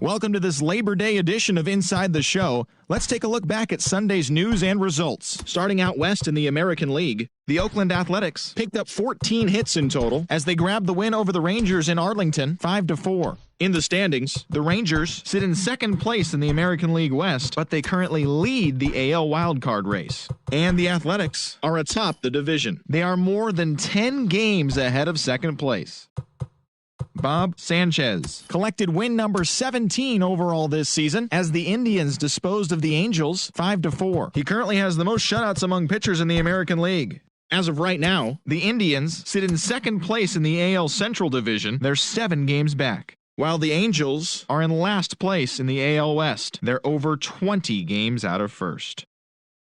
Welcome to this Labor Day edition of Inside the Show. Let's take a look back at Sunday's news and results. Starting out west in the American League, the Oakland Athletics picked up 14 hits in total as they grabbed the win over the Rangers in Arlington 5-4. In the standings, the Rangers sit in second place in the American League West, but they currently lead the AL wildcard race. And the Athletics are atop the division. They are more than 10 games ahead of second place. Bob Sanchez collected win number 17 overall this season as the Indians disposed of the Angels 5-4. He currently has the most shutouts among pitchers in the American League. As of right now, the Indians sit in second place in the AL Central Division. They're 7 games back, while the Angels are in last place in the AL West. They're over 20 games out of first.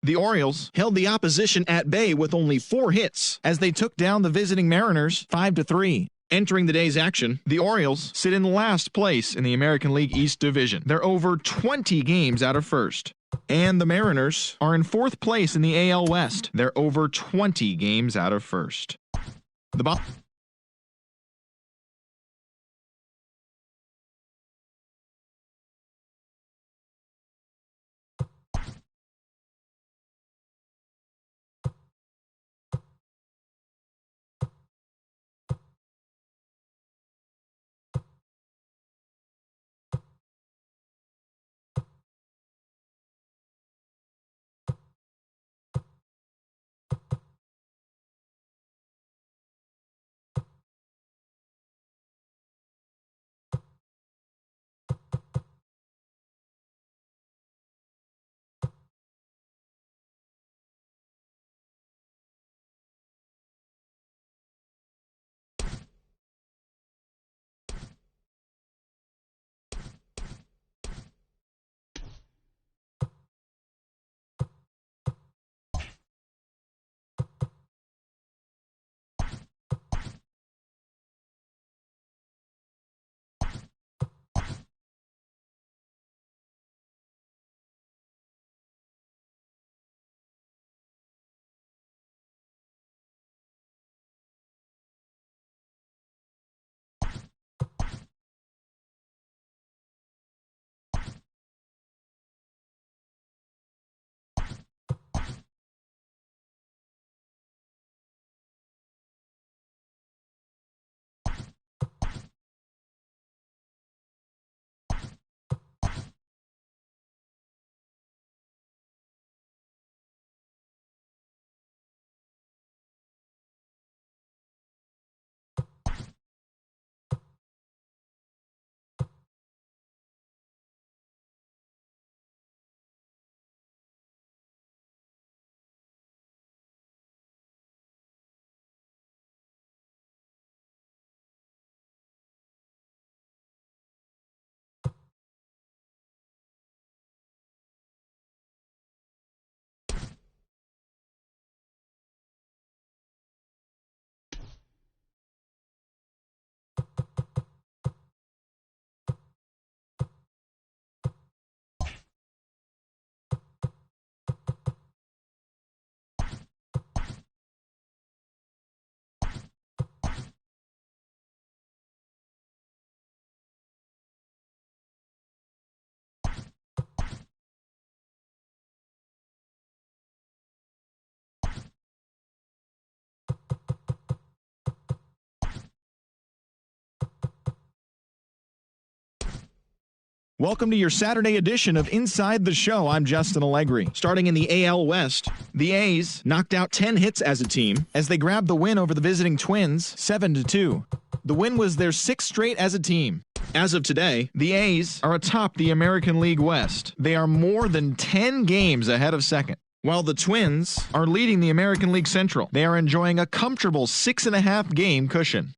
The Orioles held the opposition at bay with only 4 hits as they took down the visiting Mariners 5-3. Entering the day's action, the Orioles sit in last place in the American League East Division. They're over 20 games out of first. And the Mariners are in fourth place in the AL West. They're over 20 games out of first. Welcome to your Saturday edition of Inside the Show. I'm Justin Allegri. Starting in the AL West, the A's knocked out 10 hits as a team as they grabbed the win over the visiting Twins 7-2. The win was their 6th straight as a team. As of today, the A's are atop the American League West. They are more than 10 games ahead of second, while the Twins are leading the American League Central. They are enjoying a comfortable 6.5 game cushion.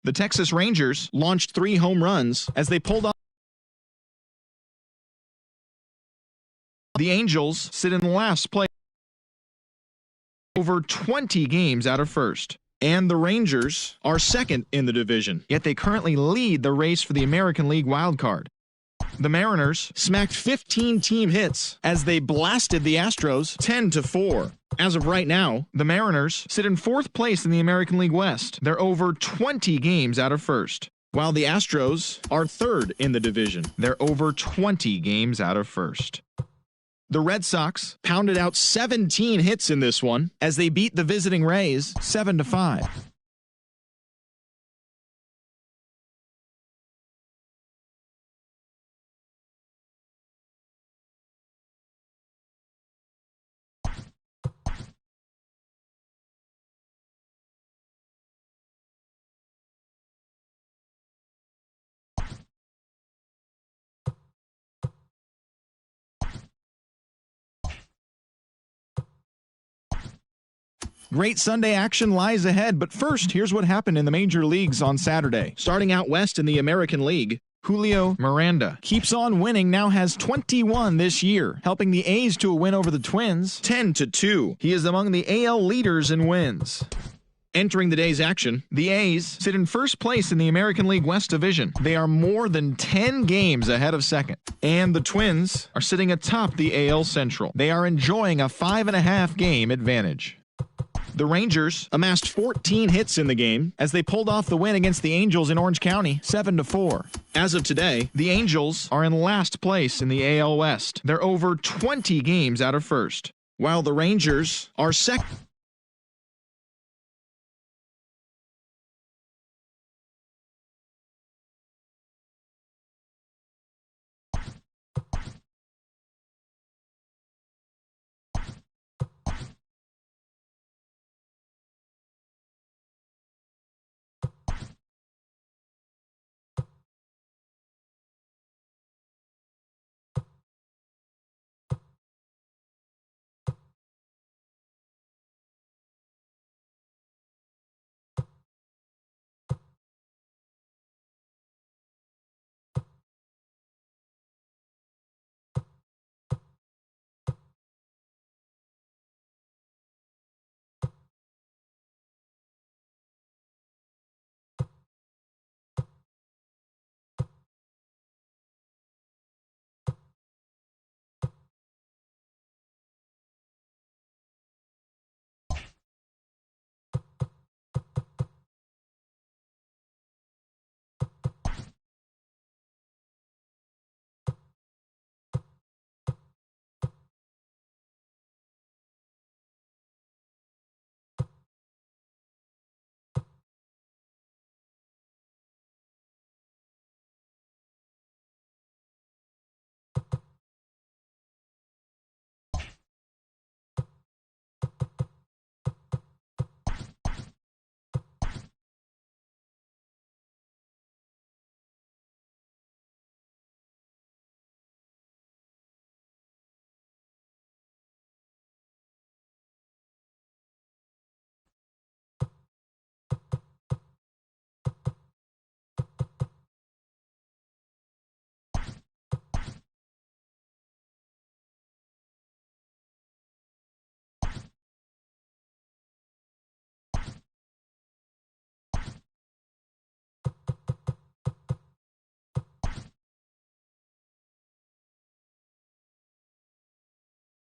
The Texas Rangers launched 3 home runs as they pulled off. The Angels sit in last place, over 20 games out of first. And the Rangers are second in the division, yet they currently lead the race for the American League wildcard. The Mariners smacked 15 team hits as they blasted the Astros 10-4. As of right now, the Mariners sit in fourth place in the American League West. They're over 20 games out of first. while the Astros are third in the division. They're over 20 games out of first. The Red Sox pounded out 17 hits in this one as they beat the visiting Rays 7-5. Great Sunday action lies ahead, but first, here's what happened in the major leagues on Saturday. Starting out west in the American League, Julio Miranda keeps on winning, now has 21 this year, helping the A's to a win over the Twins 10-2. He is among the AL leaders in wins. Entering the day's action, the A's sit in first place in the American League West Division. They are more than 10 games ahead of second. And the Twins are sitting atop the AL Central. They are enjoying a 5.5 game advantage. The Rangers amassed 14 hits in the game as they pulled off the win against the Angels in Orange County 7-4. As of today, the Angels are in last place in the AL West. They're over 20 games out of first, while the Rangers are second.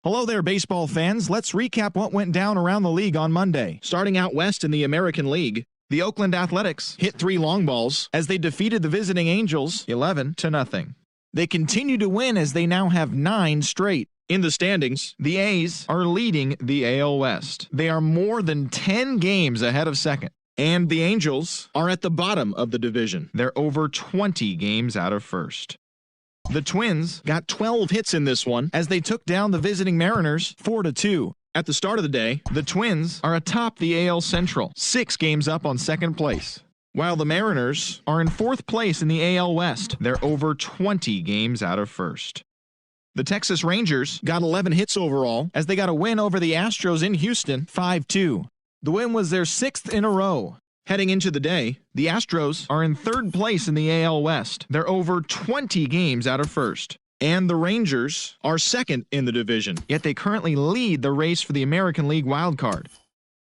Hello there, baseball fans. Let's recap what went down around the league on Monday. Starting out west in the American League, the Oakland Athletics hit 3 long balls as they defeated the visiting Angels 11-0. They continue to win as they now have 9 straight. In the standings, the A's are leading the AL West. They are more than 10 games ahead of second. And the Angels are at the bottom of the division. They're over 20 games out of first. The Twins got 12 hits in this one as they took down the visiting Mariners 4-2. At the start of the day, the Twins are atop the AL Central, 6 games up on second place. While the Mariners are in 4th place in the AL West, they're over 20 games out of first. The Texas Rangers got 11 hits overall as they got a win over the Astros in Houston 5-2. The win was their 6th in a row. Heading into the day, the Astros are in 3rd place in the AL West. They're over 20 games out of first. And the Rangers are 2nd in the division, yet they currently lead the race for the American League wildcard.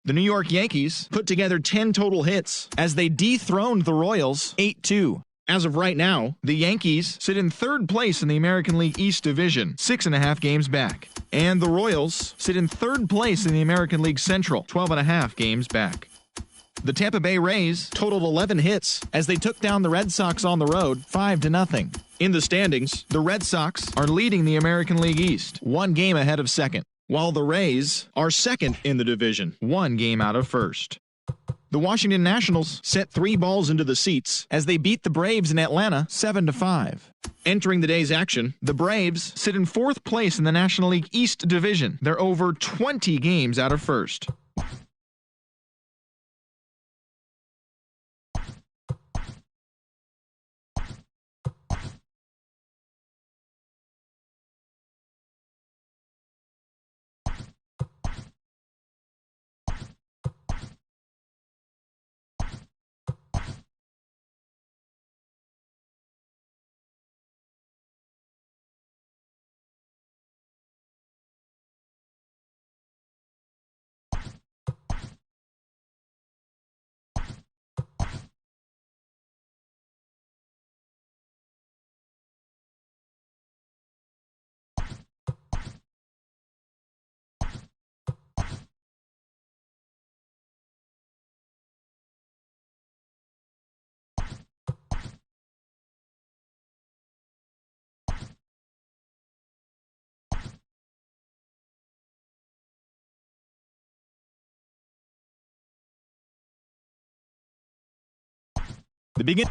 The New York Yankees put together 10 total hits as they dethroned the Royals 8-2. As of right now, the Yankees sit in 3rd place in the American League East Division, 6.5 games back. And the Royals sit in 3rd place in the American League Central, 12.5 games back. The Tampa Bay Rays totaled 11 hits as they took down the Red Sox on the road 5-0. In the standings, the Red Sox are leading the American League East, 1 game ahead of second, while the Rays are second in the division, 1 game out of first. The Washington Nationals sent 3 balls into the seats as they beat the Braves in Atlanta 7-5. Entering the day's action, the Braves sit in 4th place in the National League East division. They're over 20 games out of first. The begin.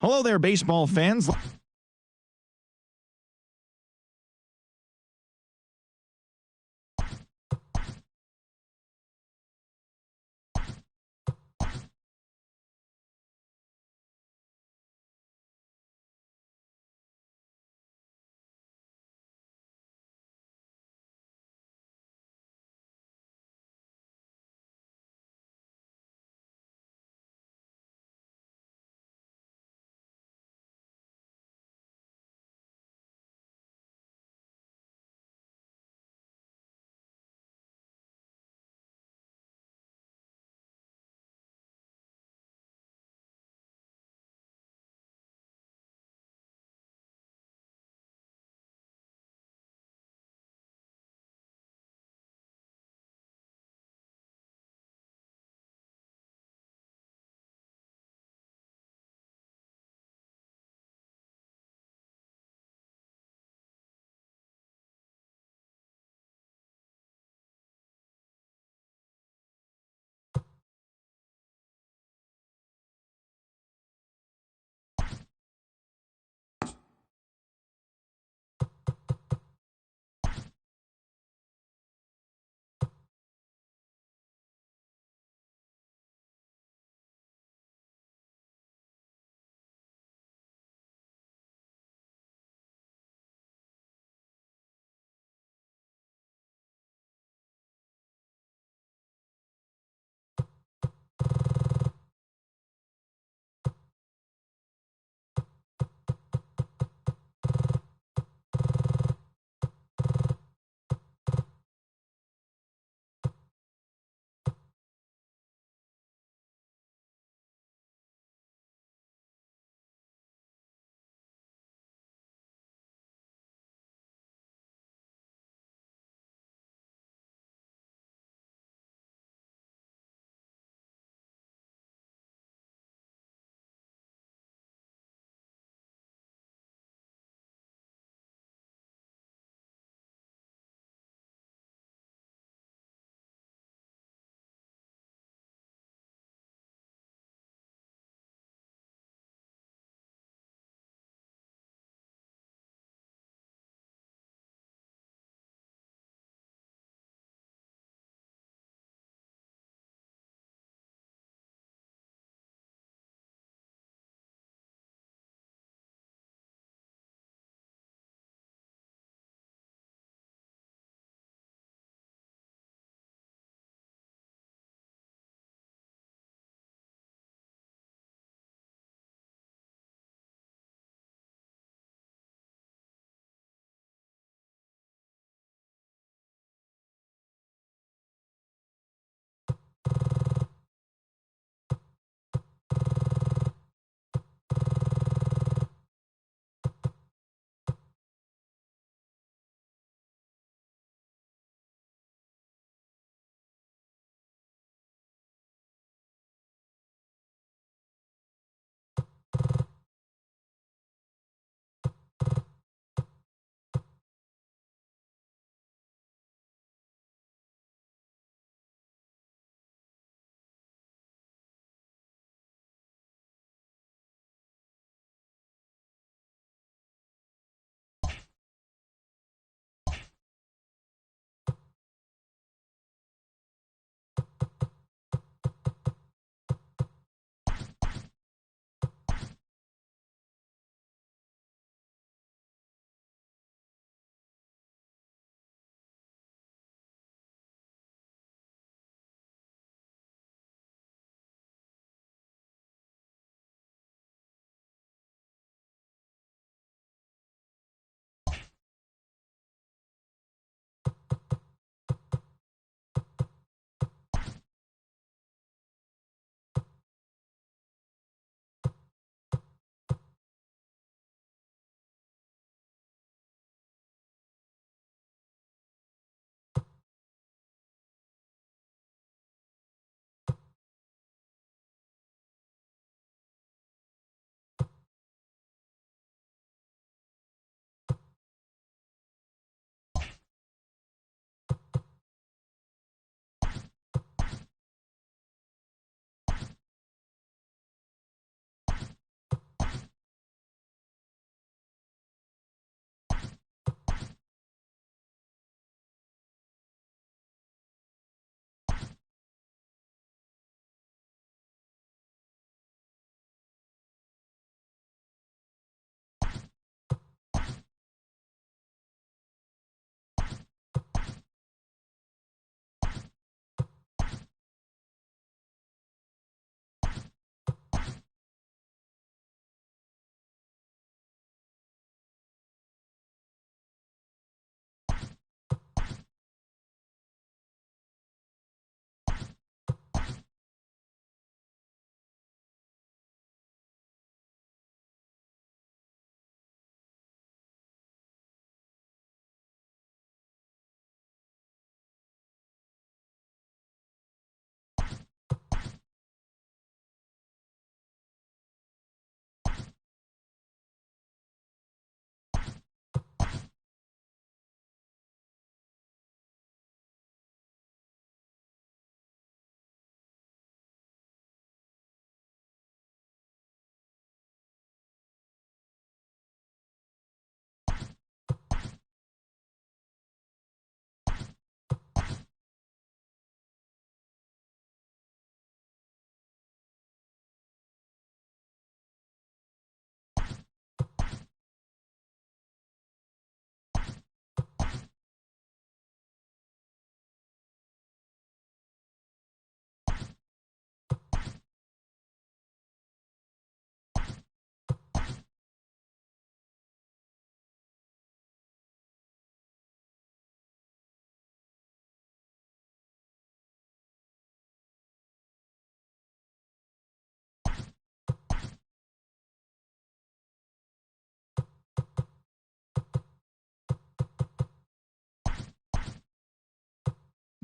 Hello there, baseball fans.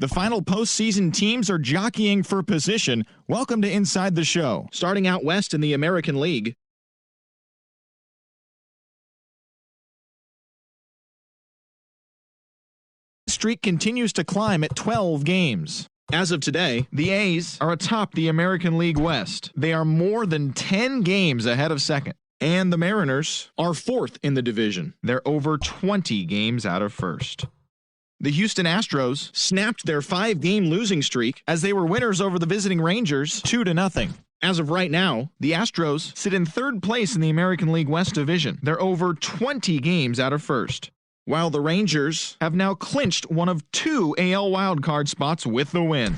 The final postseason teams are jockeying for position. Welcome to Inside the Show. Starting out west in the American League, streak continues to climb at 12 games. As of today, the A's are atop the American League West. They are more than 10 games ahead of second. And the Mariners are fourth in the division. They're over 20 games out of first. The Houston Astros snapped their 5-game losing streak as they were winners over the visiting Rangers 2-0. As of right now, the Astros sit in third place in the American League West Division. They're over 20 games out of first, while the Rangers have now clinched one of 2 AL wildcard spots with the win.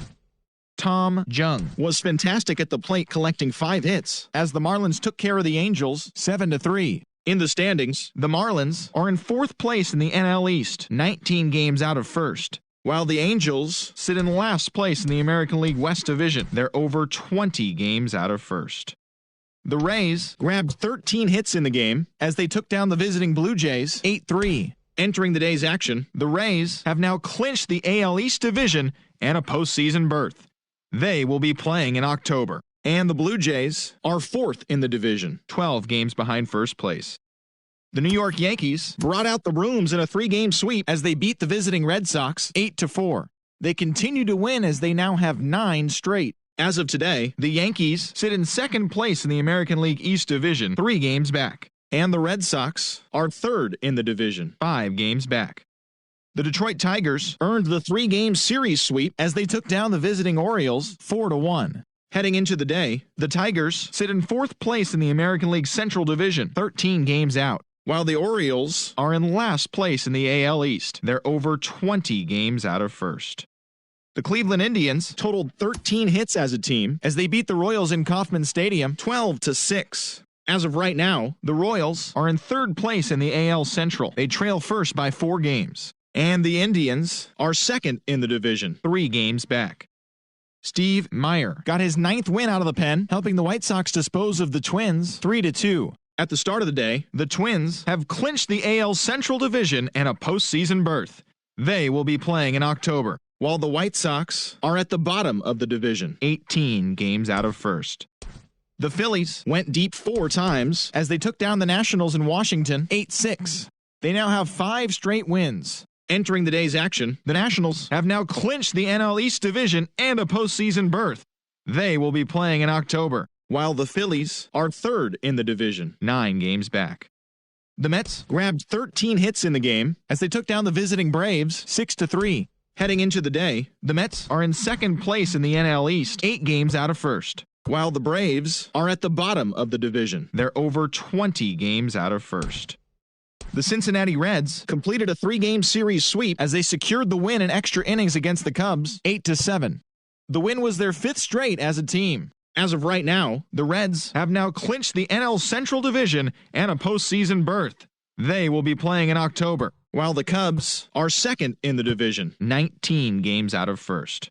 Tom Jung was fantastic at the plate, collecting 5 hits as the Marlins took care of the Angels 7-3. In the standings, the Marlins are in fourth place in the NL East, 19 games out of first, while the Angels sit in last place in the American League West Division. They're over 20 games out of first. The Rays grabbed 13 hits in the game as they took down the visiting Blue Jays 8-3. Entering the day's action, the Rays have now clinched the AL East Division and a postseason berth. They will be playing in October. And the Blue Jays are fourth in the division, 12 games behind first place. The New York Yankees brought out the brooms in a 3-game sweep as they beat the visiting Red Sox 8-4. They continue to win as they now have 9 straight. As of today, the Yankees sit in second place in the American League East Division, 3 games back. And the Red Sox are third in the division, 5 games back. The Detroit Tigers earned the 3-game series sweep as they took down the visiting Orioles 4-1. Heading into the day, the Tigers sit in fourth place in the American League Central Division, 13 games out, while the Orioles are in last place in the AL East. They're over 20 games out of first. The Cleveland Indians totaled 13 hits as a team as they beat the Royals in Kauffman Stadium 12-6. As of right now, the Royals are in third place in the AL Central. They trail first by 4 games. And the Indians are second in the division, 3 games back. Steve Meyer got his 9th win out of the pen, helping the White Sox dispose of the Twins 3-2. At the start of the day, the Twins have clinched the AL Central Division and a postseason berth. They will be playing in October, while the White Sox are at the bottom of the division, 18 games out of first. The Phillies went deep 4 times as they took down the Nationals in Washington 8-6. They now have 5 straight wins. Entering the day's action, the Nationals have now clinched the NL East Division and a postseason berth. They will be playing in October, while the Phillies are third in the division, 9 games back. The Mets grabbed 13 hits in the game as they took down the visiting Braves 6-3. Heading into the day, the Mets are in second place in the NL East, 8 games out of first, while the Braves are at the bottom of the division. They're over 20 games out of first. The Cincinnati Reds completed a 3-game series sweep as they secured the win in extra innings against the Cubs 8-7. The win was their 5th straight as a team. As of right now, the Reds have now clinched the NL Central Division and a postseason berth. They will be playing in October, while the Cubs are second in the division, 19 games out of first.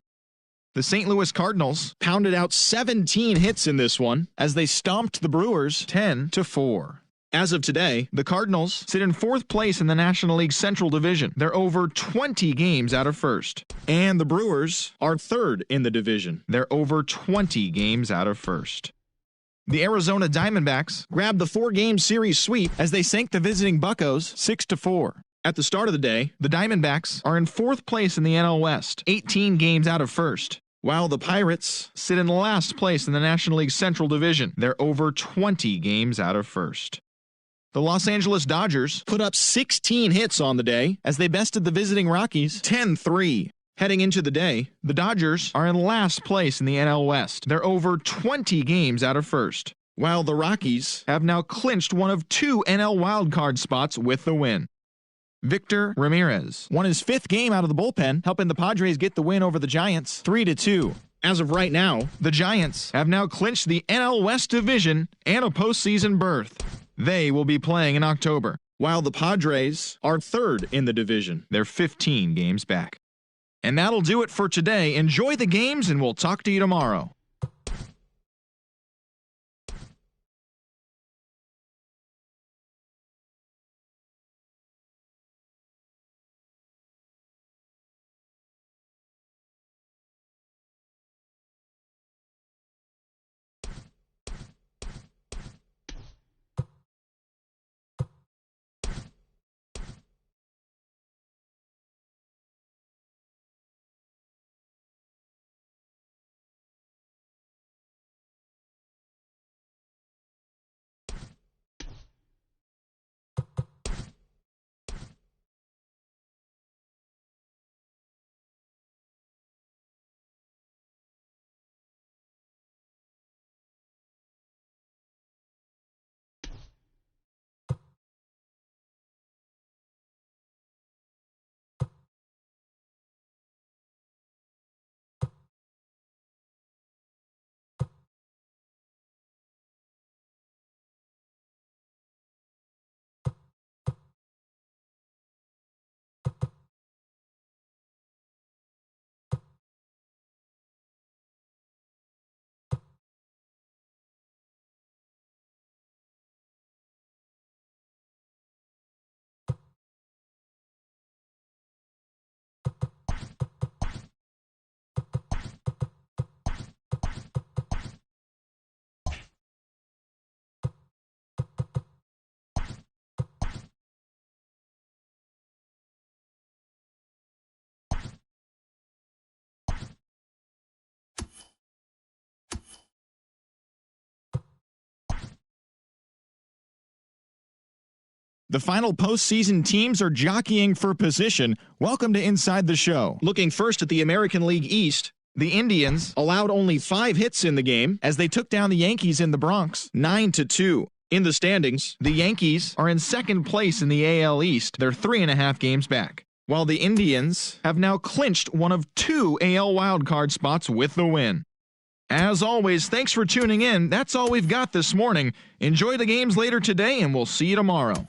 The St. Louis Cardinals pounded out 17 hits in this one as they stomped the Brewers 10-4. As of today, the Cardinals sit in fourth place in the National League Central Division. They're over 20 games out of first. And the Brewers are third in the division. They're over 20 games out of first. The Arizona Diamondbacks grabbed the 4-game series sweep as they sank the visiting Buccos 6-4. At the start of the day, the Diamondbacks are in fourth place in the NL West, 18 games out of first, while the Pirates sit in last place in the National League Central Division. They're over 20 games out of first. The Los Angeles Dodgers put up 16 hits on the day as they bested the visiting Rockies 10-3. Heading into the day, the Dodgers are in last place in the NL West. They're over 20 games out of first, while the Rockies have now clinched one of 2 NL wildcard spots with the win. Victor Ramirez won his 5th game out of the bullpen, helping the Padres get the win over the Giants 3-2. As of right now, the Giants have now clinched the NL West Division and a postseason berth. They will be playing in October, while the Padres are third in the division. They're 15 games back. And that'll do it for today. Enjoy the games, and we'll talk to you tomorrow. The final postseason teams are jockeying for position. Welcome to Inside the Show. Looking first at the American League East, the Indians allowed only 5 hits in the game as they took down the Yankees in the Bronx 9-2. In the standings, the Yankees are in second place in the AL East. They're 3.5 games back, while the Indians have now clinched one of 2 AL wildcard spots with the win. As always, thanks for tuning in. That's all we've got this morning. Enjoy the games later today, and we'll see you tomorrow.